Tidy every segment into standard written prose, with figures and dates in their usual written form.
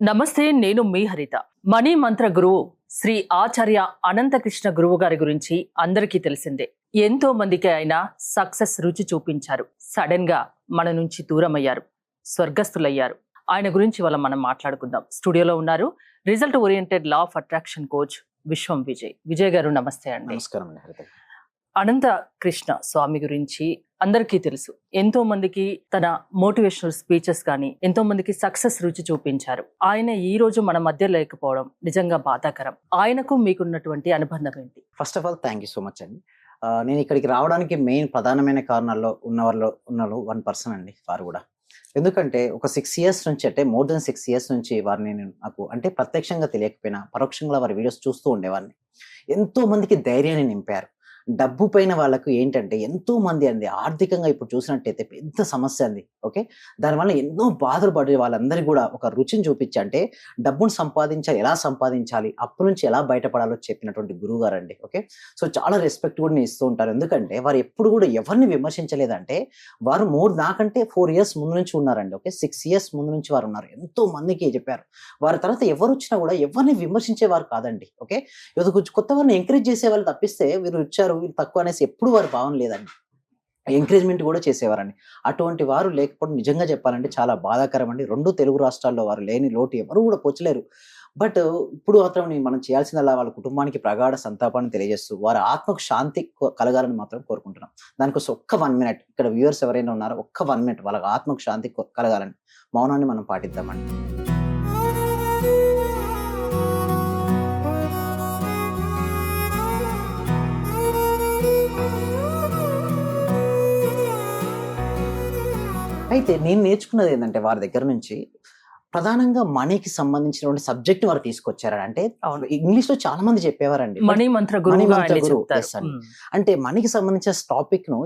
నమస్తే, నేను మీ హరిత. మనీ మంత్ర గురువు శ్రీ ఆచార్య అనంతకృష్ణ గురువు గారి గురించి అందరికీ తెలిసిందే. ఎంతో మందికి ఆయన సక్సెస్ రుచి చూపించారు. సడన్ గా మన నుంచి దూరమయ్యారు, స్వర్గస్థులయ్యారు. ఆయన గురించి వాళ్ళ మనం మాట్లాడుకుందాం. స్టూడియోలో ఉన్నారు result oriented law of attraction coach విశ్వం విజయ్. విజయ్ గారు నమస్తే అండి. నమస్కారం హరిత. అనంత కృష్ణ స్వామి గురించి అందరికీ తెలుసు. ఎంతో మందికి తన మోటివేషనల్ స్పీచెస్ కానీ ఎంతో మందికి సక్సెస్ రుచి చూపించారు. ఆయన ఈ రోజు మన మధ్య లేకపోవడం నిజంగా బాధాకరం. ఆయనకు మీకున్నటువంటి అనుబంధం ఏంటి? First of all thank you so much అండి. నేను ఇక్కడికి రావడానికి మెయిన్ ప్రధానమైన కారణాల్లో ఉన్న 1% అండి వారు కూడా. ఎందుకంటే ఒక 6 years నుంచి, అంటే మోర్ దెన్ 6 years నుంచి వారిని నాకు అంటే ప్రత్యక్షంగా తెలియకపోయినా పరోక్షంగా వారి వీడియోస్ చూస్తూ ఉండేవాడిని. ఎంతో మందికి ధైర్యాన్ని నింపారు. డబ్బు పైన వాళ్ళకు ఏంటంటే ఎంతో మంది అండి ఆర్థికంగా ఇప్పుడు చూసినట్టయితే పెద్ద సమస్య అంది. ఓకే, దానివల్ల ఎన్నో బాధలు పడే వాళ్ళందరికీ కూడా ఒక రుచిని చూపించి, అంటే డబ్బును సంపాదించాలి, ఎలా సంపాదించాలి, అప్పు నుంచి ఎలా బయటపడాలో చెప్పినటువంటి గురువు గారు అండి. ఓకే, సో చాలా రెస్పెక్ట్ కూడా ఇస్తూ ఉంటారు. ఎందుకంటే వారు ఎప్పుడు కూడా ఎవరిని విమర్శించలేదంటే, వారు నాకంటే 4 years ముందు నుంచి ఉన్నారండి. ఓకే, 6 years ముందు నుంచి వారు ఉన్నారు. ఎంతో మందికి చెప్పారు. వారి తర్వాత ఎవరు వచ్చినా కూడా ఎవరిని విమర్శించేవారు కాదండి. ఓకే, ఏదో కొంచెం కొత్త వారిని ఎంకరేజ్ చేసే వాళ్ళు తప్పిస్తే వీరు వచ్చారు వీళ్ళు తక్కువ అనేసి ఎప్పుడు వారి భావన లేదండి. ఎంకరేజ్మెంట్ కూడా చేసేవారండి. అటువంటి వారు లేకపోవడం నిజంగా చెప్పాలంటే చాలా బాధాకరం అండి. 2 తెలుగు రాష్ట్రాల్లో వారు లేని లోటు ఎవరు కూడా పోచలేరు. బట్ ఇప్పుడు మాత్రం మనం చేయాల్సిందల్లా వాళ్ళ కుటుంబానికి ప్రగాఢ సంతాపాన్ని తెలియజేస్తూ వారి ఆత్మకు శాంతి కలగాలని మాత్రం కోరుకుంటున్నాం. దానికోసం ఒక్క 1 minute ఇక్కడ వ్యూవర్స్ ఎవరైనా ఉన్నారో ఒక్క 1 minute వాళ్ళ ఆత్మకు శాంతి కలగాలని మౌనాన్ని మనం పాటిద్దామండి. అయితే నేను నేర్చుకున్నది ఏంటంటే వారి దగ్గర నుంచి ప్రధానంగా మనీకి సంబంధించినటువంటి సబ్జెక్ట్ వారు తీసుకొచ్చారు. అంటే ఇంగ్లీష్ లో చాలా మంది చెప్పేవారండి మనీ మంత్ర గురువు. అంటే మనీకి సంబంధించిన టాపిక్ ను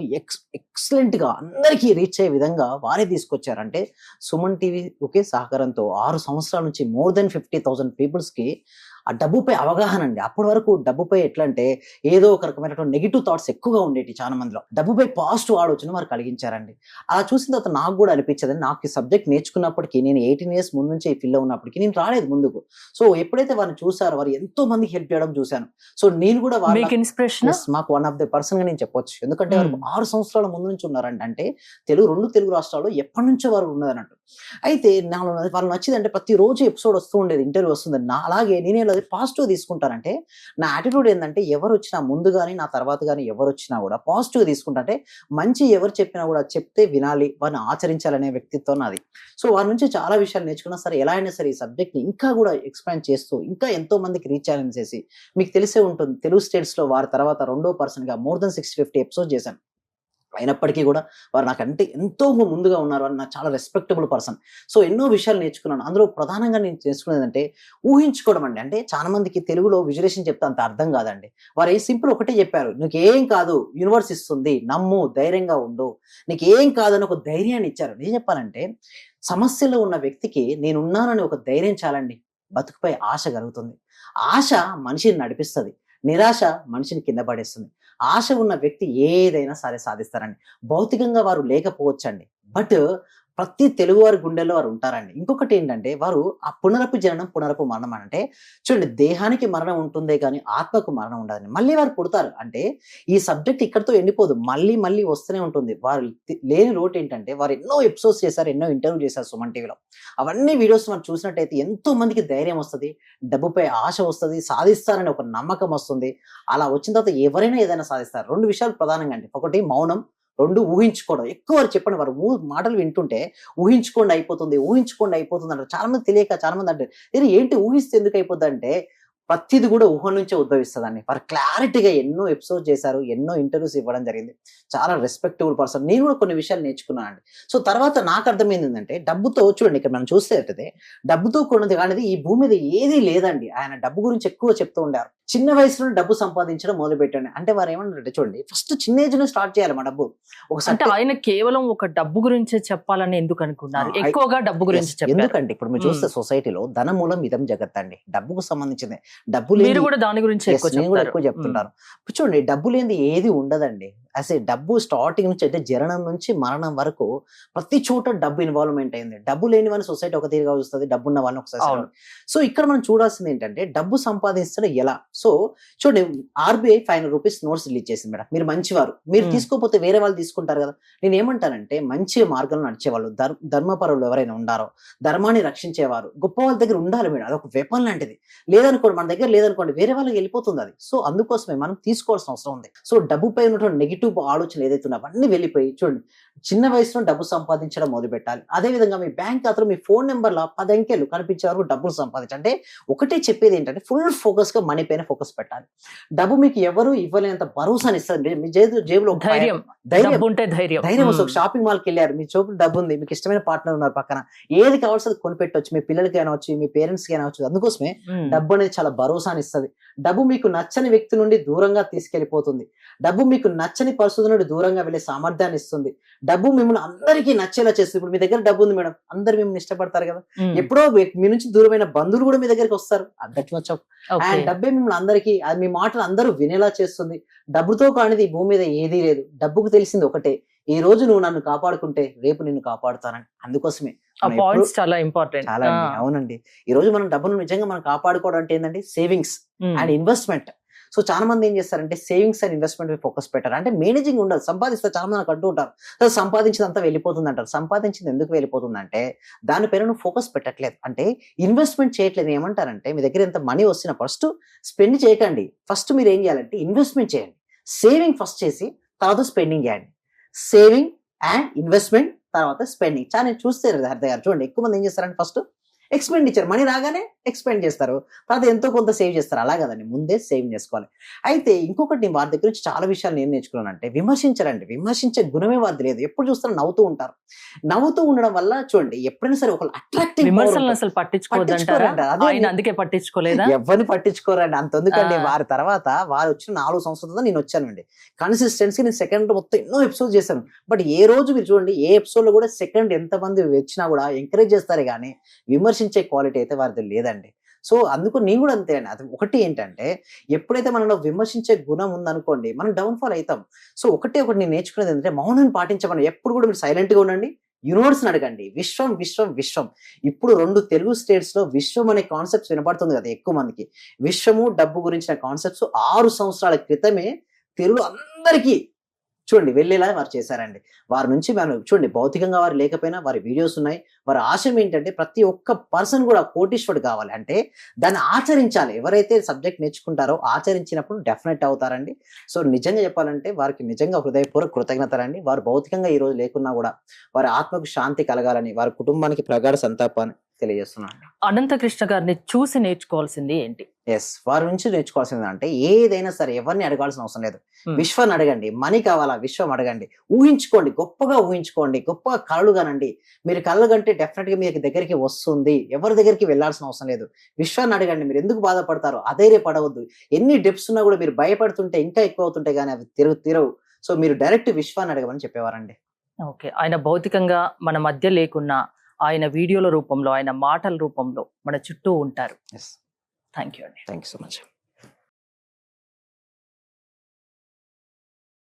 ఎక్సలెంట్ గా అందరికీ రీచ్ అయ్యే విధంగా వారే తీసుకొచ్చారు. అంటే సుమన్ టీవీ ఒకే సహకారంతో 6 సంవత్సరాల నుంచి మోర్ దెన్ 50,000 పీపుల్స్ కి ఆ డబ్బుపై అవగాహన అండి. అప్పటి వరకు డబ్బుపై ఎట్లా అంటే ఏదో ఒక రకమైనటువంటి నెగిటివ్ థాట్స్ ఎక్కువగా ఉండేవి చాలా మందిలో. డబ్బుపై పాజిటివ్ ఆలోచన వారు కలిగించారండి. అలా చూసిన తర్వాత నాకు కూడా అనిపించదు, నాకు ఈ సబ్జెక్ట్ నేర్చుకున్నప్పటికీ నేను 18 years ముందు నుంచి ఈ ఫీల్డ్ లో ఉన్నప్పటికీ నేను రాలేదు ముందుకు. సో ఎప్పుడైతే వారిని చూసారో వారు ఎంతో మందికి హెల్ప్ చేయడం చూశాను. సో నేను కూడా ఇన్స్పిరేషన్ మాకు వన్ ఆఫ్ ది పర్సన్ గా నేను చెప్పొచ్చు. ఎందుకంటే వారు 6 సంవత్సరాల ముందు నుంచి ఉన్నారండి. అంటే 2 తెలుగు రాష్ట్రాల్లో ఎప్పటి నుంచో వారు ఉన్నది అన్నట్టు. అయితే వాళ్ళు నచ్చింది అంటే ప్రతిరోజు ఎపిసోడ్ వస్తూ ఉండేది, ఇంటర్వ్యూ వస్తుంది. అలాగే నేను పాజిటివ్ తీసుకుంటానంటే నా యాటిట్యూడ్ ఏంటంటే ఎవరు వచ్చినా ముందు కానీ నా తర్వాత కానీ ఎవరు వచ్చినా కూడా పాజిటివ్ తీసుకుంటా. అంటే మంచి ఎవరు చెప్పినా కూడా చెప్తే వినాలి, వారిని ఆచరించాలనే వ్యక్తిత్వం నాది. సో వారి నుంచి చాలా విషయాలు నేర్చుకున్నా సరే, ఎలా అయినా సరే ఈ సబ్జెక్ట్ ని ఇంకా కూడా ఎక్స్పాండ్ చేస్తూ ఇంకా ఎంతో మందికి రీచ్ ఛాలెంజ్ చేసి, మీకు తెలిసే ఉంటుంది తెలుగు స్టేట్స్ లో వారి తర్వాత 2వ పర్సన్ గా మోర్ దెన్ 650 ఎపిసోడ్ చేశాను. అయినప్పటికీ కూడా వారు నాకంటే ఎంతో ముందుగా ఉన్నారు. అని నాకు చాలా రెస్పెక్టబుల్ పర్సన్. సో ఎన్నో విషయాలు నేర్చుకున్నాను. అందులో ప్రధానంగా నేను నేర్చుకునేది అంటే ఊహించుకోవడం అండి. అంటే చాలా మందికి తెలుగులో విజులేషన్ చెప్తే అంత అర్థం కాదండి. వారు సింపుల్ ఒకటే చెప్పారు, నీకు ఏం కాదు, యూనివర్స్ ఇస్తుంది, నమ్ము, ధైర్యంగా ఉండు, నీకు ఏం కాదని ఒక ధైర్యాన్ని ఇచ్చారు. ఏం చెప్పాలంటే సమస్యలో ఉన్న వ్యక్తికి నేనున్నానని ఒక ధైర్యం చాలండి, బతుకుపై ఆశ కలుగుతుంది. ఆశ మనిషిని నడిపిస్తుంది, నిరాశ మనిషిని కింద పడేస్తుంది. ఆశ ఉన్న వ్యక్తి ఏదైనా సరే సాధిస్తారండి. భౌతికంగా వారు లేకపోవచ్చండి, బట్ ప్రతి తెలుగువారి గుండెల్లో వారు ఉంటారండి. ఇంకొకటి ఏంటంటే వారు ఆ పునరపు జననం పునరపు మరణం అంటే చూడండి, దేహానికి మరణం ఉంటుందే కానీ ఆత్మకు మరణం ఉండదండి. మళ్ళీ వారు పుడతారు. అంటే ఈ సబ్జెక్ట్ ఇక్కడితో ఎండిపోదు, మళ్ళీ మళ్ళీ వస్తూనే ఉంటుంది. వారు లేని లోటు ఏంటంటే వారు ఎన్నో ఎపిసోడ్స్ చేశారు, ఎన్నో ఇంటర్వ్యూ చేశారు సుమన్ టీవీలో. అవన్నీ వీడియోస్ మనం చూసినట్టయితే ఎంతో మందికి ధైర్యం వస్తుంది, డబ్బుపై ఆశ వస్తుంది, సాధిస్తారని ఒక నమ్మకం వస్తుంది. అలా వచ్చిన తర్వాత ఎవరైనా ఏదైనా సాధిస్తారు. 2 విషయాలు ప్రధానంగా అండి. ఒకటి మౌనం, 2 ఊహించుకోవడం. ఎక్కువ వారు చెప్పండి, వారు మాటలు వింటుంటే ఊహించుకోండి అయిపోతుంది అంటారు. చాలా మంది తెలియక చాలా మంది అంటారు, ఏంటి ఊహిస్తే ఎందుకు అయిపోద్ది అంటే ప్రతిది కూడా ఊహ నుంచే ఉద్భవిస్తుందండి. వారు క్లారిటీగా ఎన్నో ఎపిసోడ్ చేశారు, ఎన్నో ఇంటర్వ్యూస్ ఇవ్వడం జరిగింది. చాలా రెస్పెక్టబుల్ పర్సన్. నేను కూడా కొన్ని విషయాలు నేర్చుకున్నాను అండి. సో తర్వాత నాకు అర్థమైంది ఏంటంటే డబ్బుతో చూడండి, ఇక్కడ మనం చూస్తే డబ్బుతో కొన్నది కానీ ఈ భూమి మీద ఏదీ లేదండి. ఆయన డబ్బు గురించి ఎక్కువ చెప్తూ ఉండారు. చిన్న వయసులో డబ్బు సంపాదించడం మొదలు పెట్టండి. అంటే వారు ఏమన్నారంటే చూడండి, ఫస్ట్ చిన్న ఏజ్ లో స్టార్ట్ చేయాలి మా డబ్బు. అంటే ఆయన కేవలం ఒక డబ్బు గురించే చెప్పాలని ఎందుకు అనుకున్నారు? ఎక్కువగా డబ్బు గురించి ఎందుకంటే ఇప్పుడు మీరు చూస్తే సొసైటీలో ధనమూలం ఇదం జగత్ అండి. డబ్బుకు సంబంధించింది. డబ్బు మీరు కూడా దాని గురించి ఎక్కువ చెప్తుంటారు. చూడండి, డబ్బు లేనిది ఏది ఉండదండి. అసలు డబ్బు స్టార్టింగ్ నుంచి అంటే జననం నుంచి మరణం వరకు ప్రతి చోట డబ్బు ఇన్వాల్వ్మెంట్ అయింది. డబ్బు లేని వాళ్ళని సొసైటీ ఒక తీరుగా చూస్తుంది, డబ్బు ఉన్న వాళ్ళని ఒకసారి. అవును. సో ఇక్కడ మనం చూడాల్సింది ఏంటంటే డబ్బు సంపాదించడం ఎలా. సో చూడండి, ఆర్బీఐ 500 రూపీస్ నోట్స్ రిలీజ్ చేసింది మేడం. మీరు మంచివారు, మీరు తీసుకోకపోతే వేరే వాళ్ళు తీసుకుంటారు కదా. నేను ఏమంటానంటే మంచి మార్గంలో నడిచేవాళ్ళు, ధర్మపరులు ఎవరైనా ఉండారో, ధర్మాన్ని రక్షించేవారు గొప్ప వాళ్ళ దగ్గర ఉండాలి మేడం. అదొక వెపన్ లాంటిది. లేదనుకోండి, మన దగ్గర లేదనుకోండి, వేరే వాళ్ళకి వెళ్ళిపోతుంది అది. సో అందుకోసమే మనం తీసుకోవాల్సిన అవసరం ఉంది. సో డబ్బుపై ఉన్నటువంటి నెగిటివ్ ఆలోచనలు ఏదైతే ఉన్నాయో అవన్నీ వెళ్ళిపోయి చూడండి, చిన్న వయసులో డబ్బు సంపాదించడం మొదలు పెట్టాలి. అదే విధంగా మీ బ్యాంక్ ఖాతాలో మీ ఫోన్ నెంబర్ లో 10 అంకెలు కనిపించే వరకు డబ్బులు సంపాదించాలి. అంటే ఒకటే చెప్పేది ఏంటంటే ఫుల్ ఫోకస్ గా మనీ పైన ఫోకస్ పెట్టాలి. డబ్బు మీకు ఎవరు ఇవ్వలేనంత భరోసాని ఇస్తుంది. మీ జేబులో ఒక ధైర్యం ధైర్యం ఉంటే ధైర్యం. ధైర్యం వస్తుంది. ఒక షాపింగ్ మాల్కి వెళ్ళారు, మీ చోపు డబ్బు ఉంది, మీకు ఇష్టమైన పార్ట్నర్ ఉన్నారు పక్కన, ఏది కావాల్సి అది కొనిపెట్టవచ్చు. మీ పిల్లలకి అనవచ్చు, మీ పేరెంట్స్ కి అనవచ్చు. అందుకోసమే డబ్బు అనేది చాలా భరోసాని ఇస్తుంది. డబ్బు మీకు నచ్చని వ్యక్తి నుండి దూరంగా తీసుకెళ్లిపోతుంది. డబ్బు మీకు నచ్చని పరిస్థితుల నుండి దూరంగా వెళ్ళే సామర్థ్యాన్ని ఇస్తుంది. డబ్బు మిమ్మల్ని అందరికీ నచ్చేలా చేస్తుంది. ఇప్పుడు మీ దగ్గర డబ్బు ఉంది మేడం, అందరు మిమ్మల్ని ఇష్టపడతారు కదా. ఎప్పుడో మీ నుంచి దూరమైన బంధువులు కూడా మీ దగ్గరికి వస్తారు. దట్ మచ్ ఆఫ్ అండ్ డబ్బే మిమ్మల్ని అందరికీ, అది మీ మాటలు అందరూ వినేలా చేస్తుంది. డబ్బుతో కానిది ఈ భూమి మీద ఏదీ లేదు. డబ్బుకు తెలిసింది ఒకటే, ఈ రోజు నువ్వు నన్ను కాపాడుకుంటే రేపు నిన్ను కాపాడుతానని. అందుకోసమే చాలా ఇంపార్టెంట్. చాలా అవునండి. ఈ రోజు మనం డబ్బును నిజంగా మనం కాపాడుకోవడం అంటే ఏంటంటే సేవింగ్స్ అండ్ ఇన్వెస్ట్మెంట్. సో చాలా మంది ఏం చేస్తారంటే సేవింగ్స్ అండ్ ఇన్వెస్ట్మెంట్ ఫోకస్ పెట్టారు. అంటే మేనేజింగ్ ఉండదు. సంపాదిస్తారు, చాలా మంది నాకు అంటూ ఉంటారు, సంపాదించిందంతా వెళ్ళిపోతుంది అంటారు. సంపాదించింది ఎందుకు వెళ్ళిపోతుంది అంటే దానిపైన నువ్వు ఫోకస్ పెట్టట్లేదు, అంటే ఇన్వెస్ట్మెంట్ చేయట్లేదు. ఏమంటారంటే మీ దగ్గర ఎంత మనీ వచ్చినా ఫస్ట్ స్పెండ్ చేయకండి. ఫస్ట్ మీరు ఏం చేయాలంటే ఇన్వెస్ట్మెంట్ చేయండి. సేవింగ్ ఫస్ట్ చేసి తర్వాత స్పెండింగ్ చేయండి. సేవింగ్ అండ్ ఇన్వెస్ట్మెంట్ తర్వాత స్పెండింగ్. చాలా నేను చూస్తే హరిత గారు చూడండి, ఎక్కువ మంది ఏం చేస్తారంటే ఫస్ట్ ఎక్స్పెండిచర్, మనీ రాగానే ఎక్స్పెండ్ చేస్తారు, తర్వాత ఎంతో కొంత సేవ్ చేస్తారు. అలా కదండి, ముందే సేవింగ్ చేసుకోవాలి. అయితే ఇంకొకటి నేను వారి దగ్గర నుంచి చాలా విషయాలు నేను నేర్చుకున్నానంటే విమర్శించరండి. విమర్శించే గుణమే వారిది లేదు. ఎప్పుడు చూస్తారో నవ్వుతూ ఉంటారు. నవ్వుతూ ఉండడం వల్ల చూడండి ఎప్పుడైనా సరే ఒక అట్రాక్టివ్ విమర్శలను అసలు పట్టించుకోదంటారా? ఆయన అందుకే పట్టించుకోలేదా? ఎవరిని పట్టించుకోరండి. అంతెందుకండి, వారి తర్వాత వారు వచ్చిన 4 సంవత్సరాలతో నేను వచ్చానండి. కన్సిస్టెన్సీ నేను సెకండ్ మొత్తం ఎన్నో ఎపిసోడ్ చేశాను. బట్ ఏ రోజు మీరు చూడండి, ఏ ఎపిసోడ్ లో కూడా సెకండ్ ఎంతమంది వచ్చినా కూడా ఎంకరేజ్ చేస్తారు కానీ విమర్శించే క్వాలిటీ అయితే వారిది లేదండి. సో అందుకు నేను కూడా అంతే అండి. అది ఒకటి ఏంటంటే ఎప్పుడైతే మనలో విమర్శించే గుణం ఉందనుకోండి మనం డౌన్ ఫాల్ అవుతాం. సో ఒకటి నేను నేర్చుకునేది ఏంటంటే మౌనాన్ని పాటించమని. ఎప్పుడు కూడా మీరు సైలెంట్ గా ఉండండి, యూనివర్స్ అడగండి. విశ్వం విశ్వం విశ్వం. ఇప్పుడు 2 తెలుగు స్టేట్స్ లో విశ్వం అనే కాన్సెప్ట్స్ వినపడుతుంది కదా ఎక్కువ మందికి. విశ్వము డబ్బు గురించిన కాన్సెప్ట్స్ 6 సంవత్సరాల క్రితమే తెలుగు అందరికీ చూడండి వెళ్ళేలా వారు చేశారండి. వారి నుంచి మనం చూడండి భౌతికంగా వారు లేకపోయినా వారి వీడియోస్ ఉన్నాయి. వారి ఆశయం ఏంటంటే ప్రతి ఒక్క పర్సన్ కూడా కోటీశ్వరుడు కావాలి, అంటే దాన్ని ఆచరించాలి. ఎవరైతే సబ్జెక్ట్ నేర్చుకుంటారో ఆచరించినప్పుడు డెఫినెట్ అవుతారండి. సో నిజంగా చెప్పాలంటే వారికి నిజంగా హృదయపూర్వక కృతజ్ఞతలండి. వారు భౌతికంగా ఈ రోజు లేకున్నా కూడా వారి ఆత్మకు శాంతి కలగాలని, వారి కుటుంబానికి ప్రగాఢ సంతాపాన్ని తెలియజేస్తున్నాను. అనంతకృష్ణ గారిని చూసి నేర్చుకోవాల్సింది ఏంటి? వారి నుంచి నేర్చుకోవాల్సింది అంటే ఏదైనా సరే ఎవరిని అడగాల్సిన అవసరం లేదు. విశ్వాన్ని అడగండి. మనీ కావాలా, విశ్వం అడగండి. ఊహించుకోండి, గొప్పగా ఊహించుకోండి, గొప్పగా కళలు కనండి. మీరు కళలు కంటే డెఫినెట్ గా మీకు దగ్గరికి వస్తుంది. ఎవరి దగ్గరికి వెళ్లాల్సిన అవసరం లేదు. విశ్వాన్ని అడగండి. మీరు ఎందుకు బాధపడతారు, అధైర్యపడవద్దు. ఎన్ని డెప్స్ ఉన్నా కూడా మీరు భయపడుతుంటే ఇంకా ఎక్కువ అవుతుంటే కానీ అవి తిరవు. సో మీరు డైరెక్ట్ విశ్వాన్ని అడగమని చెప్పేవారండి. ఓకే, ఆయన భౌతికంగా మన మధ్య లేకున్నా ఆయన వీడియోల రూపంలో, ఆయన మాటల రూపంలో మన చుట్టూ ఉంటారు. థ్యాంక్ యూ అండి. Thank you so much.